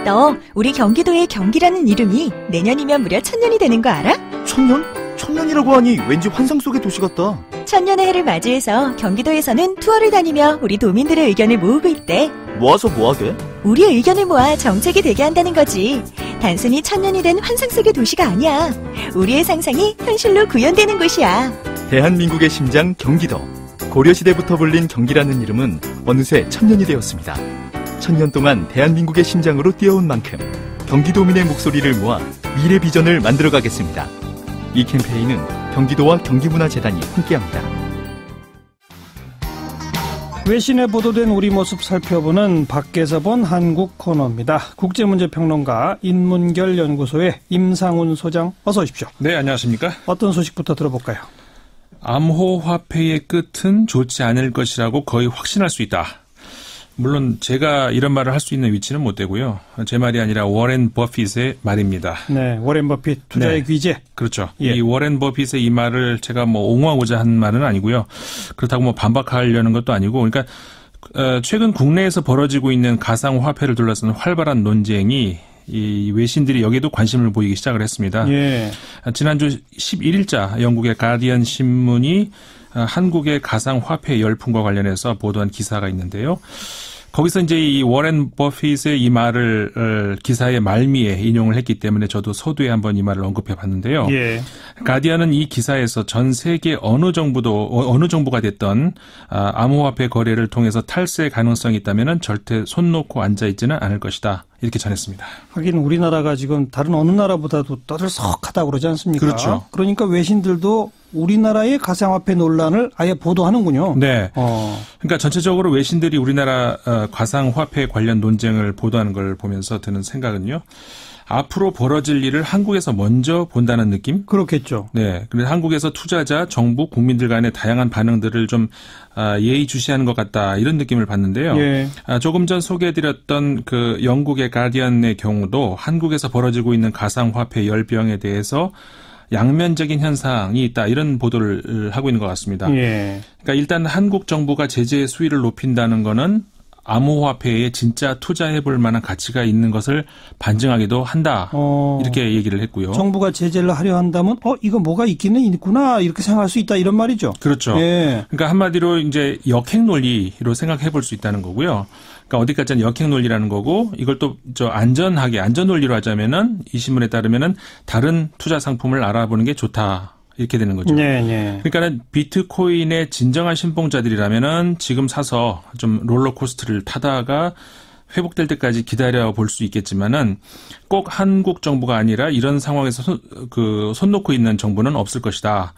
너 우리 경기도의 경기라는 이름이 내년이면 무려 1000년이 되는 거 알아? 1000년? 1000년이라고 하니 왠지 환상 속의 도시 같다. 1000년의 해를 맞이해서 경기도에서는 투어를 다니며 우리 도민들의 의견을 모으고 있대. 모아서 뭐하게? 우리의 의견을 모아 정책이 되게 한다는 거지. 단순히 1000년이 된 환상 속의 도시가 아니야. 우리의 상상이 현실로 구현되는 곳이야. 대한민국의 심장 경기도. 고려시대부터 불린 경기라는 이름은 어느새 1000년이 되었습니다. 1000년 동안 대한민국의 심장으로 뛰어온 만큼 경기도민의 목소리를 모아 미래 비전을 만들어가겠습니다. 이 캠페인은 경기도와 경기문화재단이 함께합니다. 외신에 보도된 우리 모습 살펴보는 밖에서 본 한국 코너입니다. 국제문제평론가 인문결 연구소의 임상훈 소장 어서 오십시오. 네, 안녕하십니까? 어떤 소식부터 들어볼까요? 암호화폐의 끝은 좋지 않을 것이라고 거의 확신할 수 있다. 물론 제가 이런 말을 할 수 있는 위치는 못 되고요. 제 말이 아니라 워렌 버핏의 말입니다. 네, 워렌 버핏 투자의 귀재. 그렇죠. 예. 이 워렌 버핏의 이 말을 제가 옹호하고자 한 말은 아니고요. 그렇다고 반박하려는 것도 아니고, 그러니까 최근 국내에서 벌어지고 있는 가상화폐를 둘러싼 활발한 논쟁이 이 외신들이 여기에도 관심을 보이기 시작을 했습니다. 예. 지난주 11일자 영국의 가디언 신문이 한국의 가상화폐 열풍과 관련해서 보도한 기사가 있는데요. 거기서 이제 이 워렌 버핏의 이 말을 기사의 말미에 인용을 했기 때문에 저도 서두에 한번 이 말을 언급해 봤는데요. 예. 가디언은 이 기사에서 전 세계 어느 정부가 됐던 암호화폐 거래를 통해서 탈세 가능성이 있다면은 절대 손 놓고 앉아 있지는 않을 것이다. 이렇게 전했습니다. 하긴 우리나라가 지금 다른 어느 나라보다도 떠들썩하다고 그러지 않습니까? 그렇죠. 그러니까 외신들도 우리나라의 가상화폐 논란을 아예 보도하는군요. 네. 그러니까 전체적으로 외신들이 우리나라 가상화폐 관련 논쟁을 보도하는 걸 보면서 드는 생각은요. 앞으로 벌어질 일을 한국에서 먼저 본다는 느낌? 그렇겠죠. 네. 그래서 한국에서 투자자, 정부, 국민들 간의 다양한 반응들을 좀 예의주시하는 것 같다. 이런 느낌을 받는데요. 예. 조금 전 소개해드렸던 그 영국의 가디언의 경우도 한국에서 벌어지고 있는 가상화폐 열병에 대해서 양면적인 현상이 있다. 이런 보도를 하고 있는 것 같습니다. 예. 그러니까 일단 한국 정부가 제재의 수위를 높인다는 거는 암호화폐에 진짜 투자해볼 만한 가치가 있는 것을 반증하기도 한다. 이렇게 얘기를 했고요. 정부가 제재를 하려 한다면 이거 뭐가 있기는 있구나 이렇게 생각할 수 있다 이런 말이죠. 그렇죠. 예. 그러니까 한마디로 이제 역행 논리로 생각해볼 수 있다는 거고요. 그러니까 어디까지는 역행 논리라는 거고 이걸 또 안전 논리로 하자면은 이 신문에 따르면은 다른 투자 상품을 알아보는 게 좋다. 이렇게 되는 거죠. 네. 그러니까는 비트코인의 진정한 신봉자들이라면은 지금 사서 좀 롤러코스터를 타다가 회복될 때까지 기다려 볼 수 있겠지만은 꼭 한국 정부가 아니라 이런 상황에서 손 놓고 있는 정부는 없을 것이다.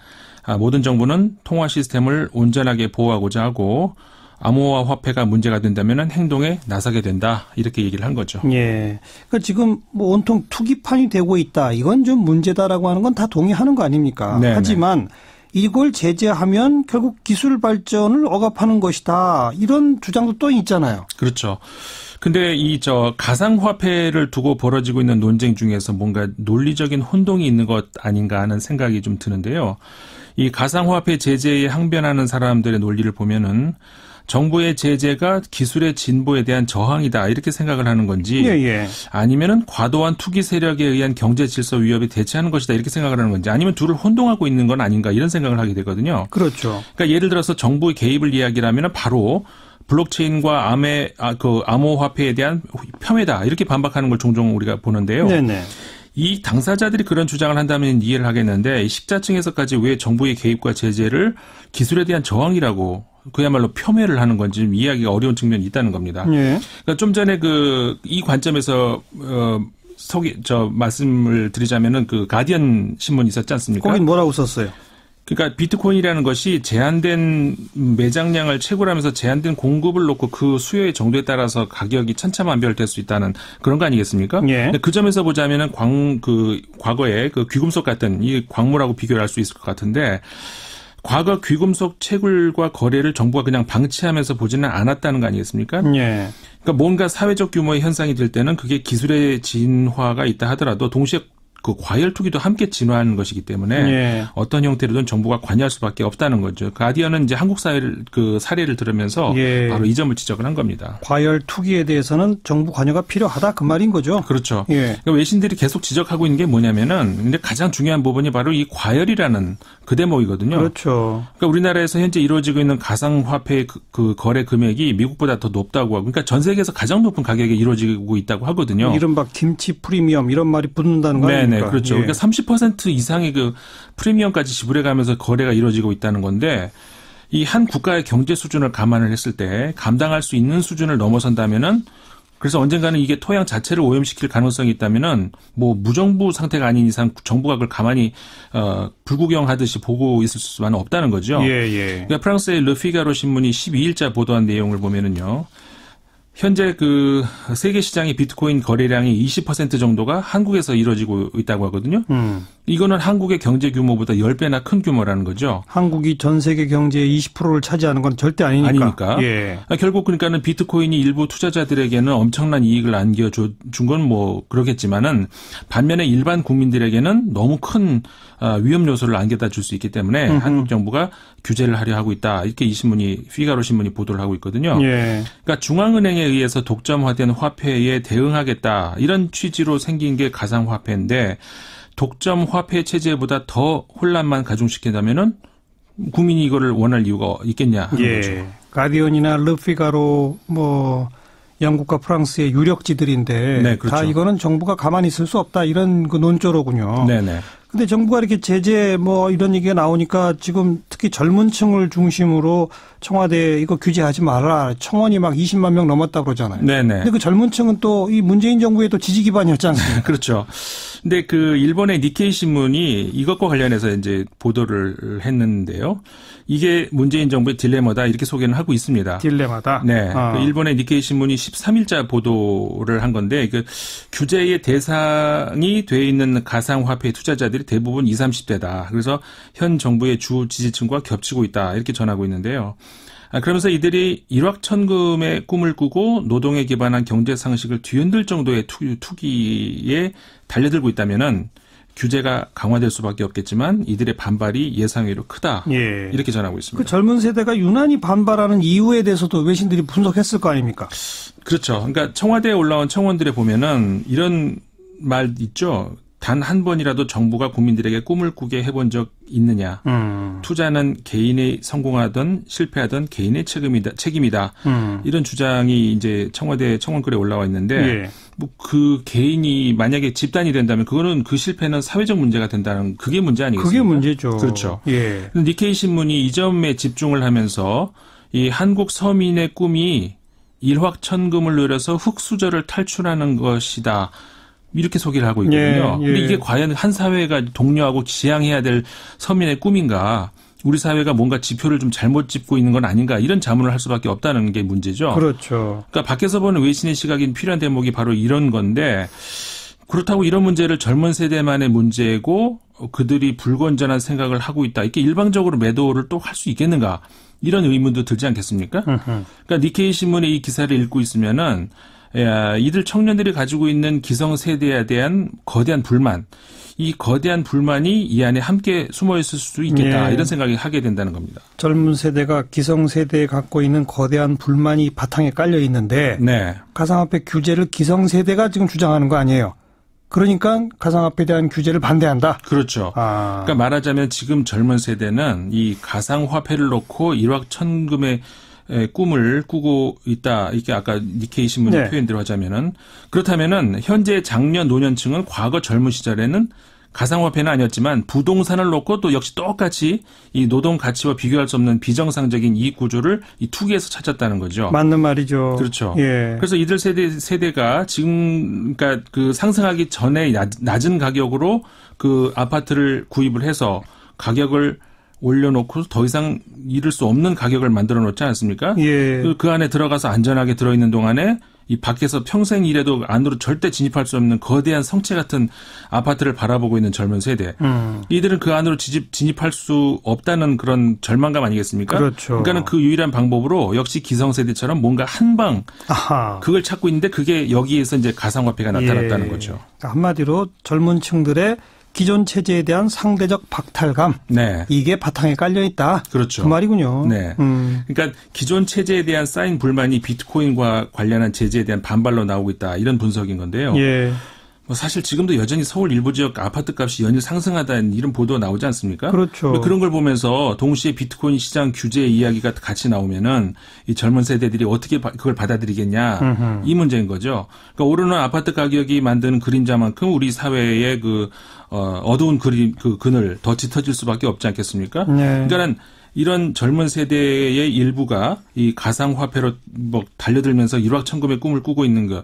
모든 정부는 통화 시스템을 온전하게 보호하고자 하고 암호화폐가 문제가 된다면 행동에 나서게 된다. 이렇게 얘기를 한 거죠. 예. 그러니까 지금 온통 투기판이 되고 있다. 이건 좀 문제다라고 하는 건 다 동의하는 거 아닙니까? 네네. 하지만 이걸 제재하면 결국 기술 발전을 억압하는 것이다. 이런 주장도 또 있잖아요. 그렇죠. 근데 가상화폐를 두고 벌어지고 있는 논쟁 중에서 뭔가 논리적인 혼동이 있는 것 아닌가 하는 생각이 좀 드는데요. 이 가상화폐 제재에 항변하는 사람들의 논리를 보면은 정부의 제재가 기술의 진보에 대한 저항이다 이렇게 생각을 하는 건지 아니면은 과도한 투기 세력에 의한 경제 질서 위협에 대처하는 것이다 이렇게 생각을 하는 건지 아니면 둘을 혼동하고 있는 건 아닌가 이런 생각을 하게 되거든요. 그렇죠. 그러니까 예를 들어서 정부의 개입을 이야기하면 바로 블록체인과 암호화폐에 대한 폄훼다 이렇게 반박하는 걸 종종 우리가 보는데요. 네네. 이 당사자들이 그런 주장을 한다면 이해를 하겠는데 식자층에서까지 왜 정부의 개입과 제재를 기술에 대한 저항이라고 그야말로 폄훼를 하는 건지 좀 이해하기가 어려운 측면이 있다는 겁니다. 예. 그러니까 좀 전에 이 관점에서 말씀을 드리자면은 그 가디언 신문 있었지 않습니까? 거긴 뭐라고 썼어요? 그러니까 비트코인이라는 것이 제한된 매장량을 채굴하면서 제한된 공급을 놓고 그 수요의 정도에 따라서 가격이 천차만별될 수 있다는 그런 거 아니겠습니까? 예. 그 점에서 보자면은 과거에 그 귀금속 같은 이 광물하고 비교를 할 수 있을 것 같은데 과거 귀금속 채굴과 거래를 정부가 그냥 방치하면서 보지는 않았다는 거 아니겠습니까? 예. 그러니까 뭔가 사회적 규모의 현상이 될 때는 그게 기술의 진화가 있다 하더라도 동시에 그 과열 투기도 함께 진화하는 것이기 때문에 예. 어떤 형태로든 정부가 관여할 수밖에 없다는 거죠. 가디언은 이제 한국 사례를 들으면서 예. 바로 이 점을 지적을 한 겁니다. 과열 투기에 대해서는 정부 관여가 필요하다 그 말인 거죠. 그렇죠. 예. 그러니까 외신들이 계속 지적하고 있는 게 뭐냐면은 근데 가장 중요한 부분이 바로 이 과열이라는 그 대목이거든요. 그렇죠. 그러니까 우리나라에서 현재 이루어지고 있는 가상화폐 그 거래 금액이 미국보다 더 높다고 하고, 그러니까 전 세계에서 가장 높은 가격에 이루어지고 있다고 하거든요. 이른바 김치 프리미엄 이런 말이 붙는다는 거 아닙니까? 네네, 그렇죠. 예. 그러니까 30% 이상의 그 프리미엄까지 지불해가면서 거래가 이루어지고 있다는 건데, 이 한 국가의 경제 수준을 감안을 했을 때 감당할 수 있는 수준을 넘어선다면은, 그래서 언젠가는 이게 토양 자체를 오염시킬 가능성이 있다면은 뭐 무정부 상태가 아닌 이상 정부가 그걸 가만히 불구경하듯이 보고 있을 수만은 없다는 거죠. 예. 그러니까 프랑스의 르피가로 신문이 12일자 보도한 내용을 보면은요. 현재 그 세계 시장의 비트코인 거래량의 20% 정도가 한국에서 이루어지고 있다고 하거든요. 이거는 한국의 경제 규모보다 10배나 큰 규모라는 거죠. 한국이 전 세계 경제의 20%를 차지하는 건 절대 아니니까. 예. 결국 그러니까는 비트코인이 일부 투자자들에게는 엄청난 이익을 안겨준 건 뭐 그러겠지만은 반면에 일반 국민들에게는 너무 큰 위험 요소를 안겨다 줄 수 있기 때문에 한국 정부가 규제를 하려 하고 있다. 이렇게 이 신문이 피가로 신문이 보도를 하고 있거든요. 예. 그러니까 중앙은행에 의해서 독점화된 화폐에 대응하겠다. 이런 취지로 생긴 게 가상화폐인데 독점 화폐 체제보다 더 혼란만 가중시킨다면은 국민이 이거를 원할 이유가 있겠냐 하는 예. 거죠. 가디언이나 르피가로 뭐 영국과 프랑스의 유력지들인데 네, 그렇죠. 다 이거는 정부가 가만히 있을 수 없다 이런 그 논조로군요. 네네. 근데 정부가 이렇게 제재 뭐 이런 얘기가 나오니까 지금 특히 젊은 층을 중심으로 청와대 이거 규제하지 마라. 청원이 막 20만 명 넘었다 그러잖아요. 네네. 근데 그 젊은 층은 또 이 문재인 정부의 또 지지 기반이었지 않습니까? 그렇죠. 근데 그 일본의 니케이 신문이 이것과 관련해서 이제 보도를 했는데요. 이게 문재인 정부의 딜레마다 이렇게 소개는 하고 있습니다. 딜레마다. 네. 그 일본의 니케이 신문이 13일자 보도를 한 건데 그 규제의 대상이 돼 있는 가상화폐 투자자들이 대부분 20, 30대다. 그래서 현 정부의 주 지지층과 겹치고 있다. 이렇게 전하고 있는데요. 그러면서 이들이 일확천금의 꿈을 꾸고 노동에 기반한 경제 상식을 뒤흔들 정도의 투기에 달려들고 있다면은 규제가 강화될 수밖에 없겠지만 이들의 반발이 예상외로 크다. 예. 이렇게 전하고 있습니다. 그 젊은 세대가 유난히 반발하는 이유에 대해서도 외신들이 분석했을 거 아닙니까? 그렇죠. 그러니까 청와대에 올라온 청원들에 보면은 이런 말 있죠. 단 한 번이라도 정부가 국민들에게 꿈을 꾸게 해본 적 있느냐. 투자는 개인이 성공하든 실패하든 개인의 책임이다. 이런 주장이 이제 청와대 청원글에 올라와 있는데 예. 뭐 그 개인이 만약에 집단이 된다면 그거는 그 실패는 사회적 문제가 된다는 그게 문제 아니겠습니까? 그게 문제죠. 그렇죠. 예. 니케이 신문이 이 점에 집중을 하면서 이 한국 서민의 꿈이 일확천금을 누려서 흙수저를 탈출하는 것이다. 이렇게 소개를 하고 있거든요. 예. 근데 이게 과연 한 사회가 독려하고 지향해야 될 서민의 꿈인가? 우리 사회가 뭔가 지표를 좀 잘못 짚고 있는 건 아닌가? 이런 자문을 할 수밖에 없다는 게 문제죠. 그렇죠. 그러니까 밖에서 보는 외신의 시각이 필요한 대목이 바로 이런 건데 그렇다고 이런 문제를 젊은 세대만의 문제고 그들이 불건전한 생각을 하고 있다. 이렇게 일방적으로 매도를 또 할 수 있겠는가? 이런 의문도 들지 않겠습니까? 그러니까 니케이 신문의 이 기사를 읽고 있으면은 이들 청년들이 가지고 있는 기성세대에 대한 거대한 불만, 이 거대한 불만이 이 안에 함께 숨어 있을 수도 있겠다. 예. 이런 생각이 하게 된다는 겁니다. 젊은 세대가 기성세대에 갖고 있는 거대한 불만이 바탕에 깔려 있는데 네. 가상화폐 규제를 기성세대가 지금 주장하는 거 아니에요. 그러니까 가상화폐에 대한 규제를 반대한다. 그렇죠. 그러니까 말하자면 지금 젊은 세대는 이 가상화폐를 놓고 일확천금의 꿈을 꾸고 있다. 이게 아까 니케이 신문의 네. 표현대로 하자면은 그렇다면은 현재 장년 노년층은 과거 젊은 시절에는 가상화폐는 아니었지만 부동산을 놓고 또 역시 똑같이 이 노동 가치와 비교할 수 없는 비정상적인 이익 구조를 이 투기에서 찾았다는 거죠. 맞는 말이죠. 그렇죠. 예. 그래서 이들 세대가 지금 그러니까 그 상승하기 전에 낮은 가격으로 그 아파트를 구입을 해서 가격을 올려놓고 더 이상 잃을 수 없는 가격을 만들어 놓지 않습니까? 예. 그 안에 들어가서 안전하게 들어있는 동안에 이 밖에서 평생 일해도 안으로 절대 진입할 수 없는 거대한 성체 같은 아파트를 바라보고 있는 젊은 세대. 이들은 그 안으로 진입할 수 없다는 그런 절망감 아니겠습니까? 그렇죠. 그러니까는 그 유일한 방법으로 역시 기성세대처럼 뭔가 한방 그걸 찾고 있는데 그게 여기에서 이제 가상화폐가 나타났다는 거죠. 한마디로 젊은 층들의 기존 체제에 대한 상대적 박탈감. 네. 이게 바탕에 깔려 있다. 그렇죠. 그 말이군요. 네. 그러니까 기존 체제에 대한 쌓인 불만이 비트코인과 관련한 제재에 대한 반발로 나오고 있다. 이런 분석인 건데요. 예. 뭐 사실 지금도 여전히 서울 일부 지역 아파트 값이 연일 상승하다는 이런 보도가 나오지 않습니까? 그렇죠. 그런 걸 보면서 동시에 비트코인 시장 규제 이야기가 같이 나오면은 이 젊은 세대들이 어떻게 그걸 받아들이겠냐 이 문제인 거죠. 그러니까 오르는 아파트 가격이 만드는 그림자만큼 우리 사회의 그 어두운 그늘 더 짙어질 수밖에 없지 않겠습니까? 네. 그러니까는 이런 젊은 세대의 일부가 이 가상화폐로 뭐 달려들면서 일확천금의 꿈을 꾸고 있는 거.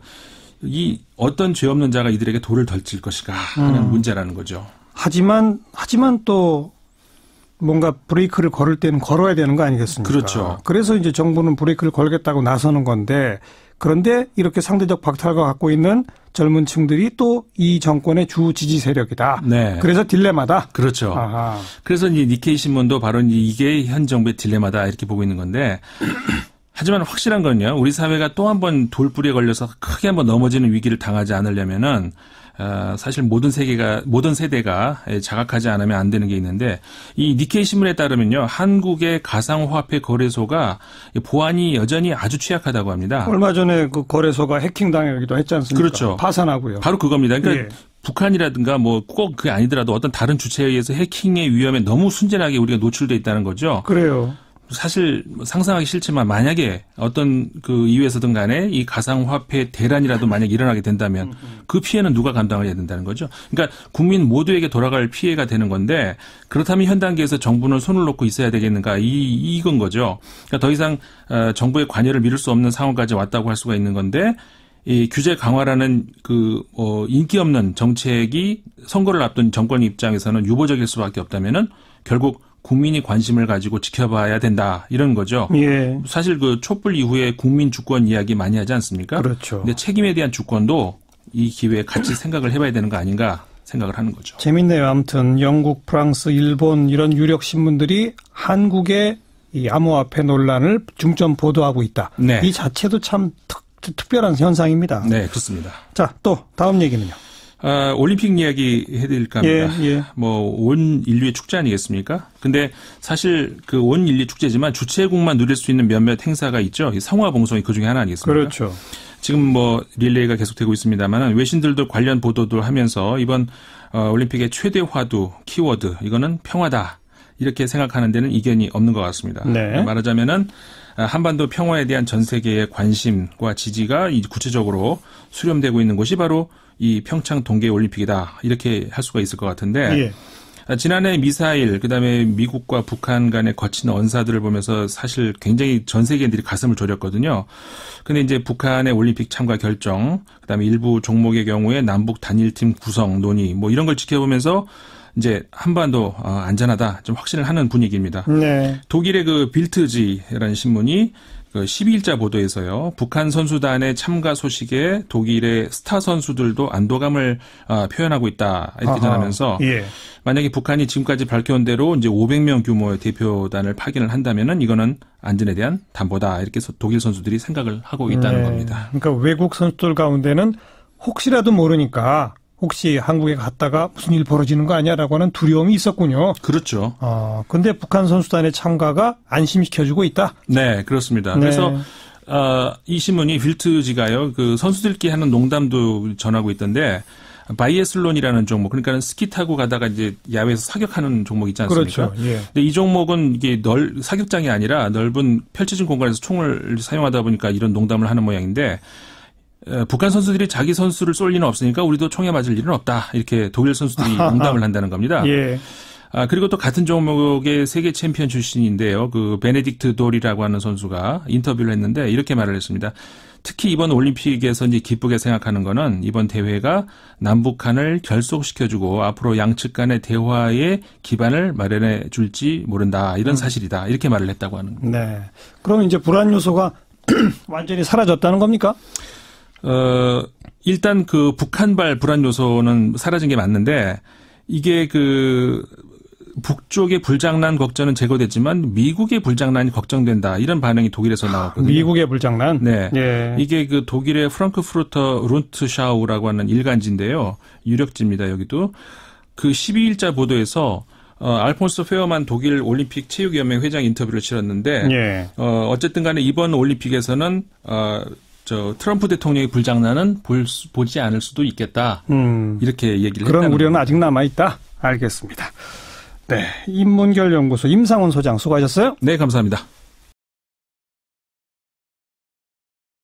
이 어떤 죄 없는 자가 이들에게 돌을 덜칠 것인가 하는 문제라는 거죠. 하지만 또 뭔가 브레이크를 걸을 때는 걸어야 되는 거 아니겠습니까? 그렇죠. 그래서 이제 정부는 브레이크를 걸겠다고 나서는 건데 그런데 이렇게 상대적 박탈과 갖고 있는 젊은 층들이 또 이 정권의 주 지지 세력이다. 네. 그래서 딜레마다. 그렇죠. 아하. 그래서 이 니케이 신문도 바로 이게 현 정부의 딜레마다 이렇게 보고 있는 건데 하지만 확실한 건요. 우리 사회가 또 한 번 돌뿌리에 걸려서 크게 한번 넘어지는 위기를 당하지 않으려면은 사실 모든 세대가 자각하지 않으면 안 되는 게 있는데 이 니케이 신문에 따르면요. 한국의 가상화폐 거래소가 보안이 여전히 아주 취약하다고 합니다. 얼마 전에 그 거래소가 해킹당하기도 했지 않습니까? 그렇죠. 파산하고요. 바로 그겁니다. 그러니까 예. 북한이라든가 뭐 꼭 그게 아니더라도 어떤 다른 주체에 의해서 해킹의 위험에 너무 순진하게 우리가 노출돼 있다는 거죠. 그래요. 사실 상상하기 싫지만 만약에 어떤 그 이유에서든 간에 이 가상화폐 대란이라도 만약에 일어나게 된다면 그 피해는 누가 감당을 해야 된다는 거죠. 그러니까 국민 모두에게 돌아갈 피해가 되는 건데 그렇다면 현 단계에서 정부는 손을 놓고 있어야 되겠는가 이건 거죠. 그러니까 더 이상 정부의 관여를 미룰 수 없는 상황까지 왔다고 할 수가 있는 건데 이 규제 강화라는 인기 없는 정책이 선거를 앞둔 정권 입장에서는 유보적일 수밖에 없다면은 결국 국민이 관심을 가지고 지켜봐야 된다 이런 거죠. 예. 사실 그 촛불 이후에 국민 주권 이야기 많이 하지 않습니까? 그렇죠. 근데 책임에 대한 주권도 이 기회에 같이 생각을 해봐야 되는 거 아닌가 생각을 하는 거죠. 재밌네요. 아무튼 영국, 프랑스, 일본 이런 유력 신문들이 한국의 이 암호화폐 논란을 중점 보도하고 있다. 네. 이 자체도 참 특별한 현상입니다. 네, 그렇습니다. 자, 또 다음 얘기는요. 올림픽 이야기 해드릴까 합니다. 예. 온 인류의 축제 아니겠습니까? 근데 사실 그 온 인류 축제지만 주최국만 누릴 수 있는 몇몇 행사가 있죠. 성화봉송이 그 중에 하나 아니겠습니까? 그렇죠. 지금 뭐 릴레이가 계속되고 있습니다만 외신들도 관련 보도도 하면서 이번 올림픽의 최대 화두 키워드 이거는 평화다. 이렇게 생각하는 데는 이견이 없는 것 같습니다. 네. 말하자면은 한반도 평화에 대한 전 세계의 관심과 지지가 구체적으로 수렴되고 있는 곳이 바로 이 평창 동계올림픽이다. 이렇게 할 수가 있을 것 같은데 지난해 미사일 그다음에 미국과 북한 간의 거친 언사들을 보면서 사실 굉장히 전 세계인들이 가슴을 졸였거든요. 근데 이제 북한의 올림픽 참가 결정 그다음에 일부 종목의 경우에 남북 단일팀 구성 논의 뭐 이런 걸 지켜보면서 이제 한반도 안전하다 좀 확신을 하는 분위기입니다. 네. 독일의 그 빌트지라는 신문이 그 12일자 보도에서요. 북한 선수단의 참가 소식에 독일의 스타 선수들도 안도감을 표현하고 있다 이렇게 전하면서 만약에 북한이 지금까지 밝혀온 대로 이제 500명 규모의 대표단을 파견을 한다면은 이거는 안전에 대한 담보다 이렇게 독일 선수들이 생각을 하고 있다는 겁니다. 그러니까 외국 선수들 가운데는 혹시라도 모르니까 혹시 한국에 갔다가 무슨 일 벌어지는 거 아니야라고 하는 두려움이 있었군요. 그렇죠. 근데 북한 선수단의 참가가 안심시켜주고 있다? 네, 그렇습니다. 네. 그래서, 이 신문이 빌트지가요, 그 선수들끼리 하는 농담도 전하고 있던데, 바이애슬론이라는 종목, 그러니까 스키 타고 가다가 이제 야외에서 사격하는 종목 있지 않습니까? 그렇죠. 예. 근데 이 종목은 이게 사격장이 아니라 넓은 펼쳐진 공간에서 총을 사용하다 보니까 이런 농담을 하는 모양인데, 북한 선수들이 자기 선수를 쏠 리는 없으니까 우리도 총에 맞을 일은 없다. 이렇게 독일 선수들이 농담을 한다는 겁니다. 예. 그리고 또 같은 종목의 세계 챔피언 출신인데요. 그 베네딕트 돌이라고 하는 선수가 인터뷰를 했는데 이렇게 말을 했습니다. 특히 이번 올림픽에서 이제 기쁘게 생각하는 거는 이번 대회가 남북한을 결속시켜주고 앞으로 양측 간의 대화의 기반을 마련해 줄지 모른다. 이런 사실이다. 이렇게 말을 했다고 하는 겁니다. 네. 그럼 이제 불안 요소가 완전히 사라졌다는 겁니까? 일단 그 북한발 불안 요소는 사라진 게 맞는데 이게 그 북쪽의 불장난 걱정은 제거됐지만 미국의 불장난이 걱정된다. 이런 반응이 독일에서 나왔거든요. 미국의 불장난? 네. 예. 이게 그 독일의 프랑크푸르터 룬트샤우라고 하는 일간지인데요. 유력지입니다. 여기도. 그 12일자 보도에서 알폰소 페어만 독일 올림픽 체육연맹 회장 인터뷰를 치렀는데 예. 어쨌든 간에 이번 올림픽에서는 트럼프 대통령의 불장난은 보지 않을 수도 있겠다. 이렇게 얘기를 했다는 그런 우려는 아직 남아있다. 알겠습니다. 네, 인문결 연구소 임상훈 소장 수고하셨어요. 네, 감사합니다.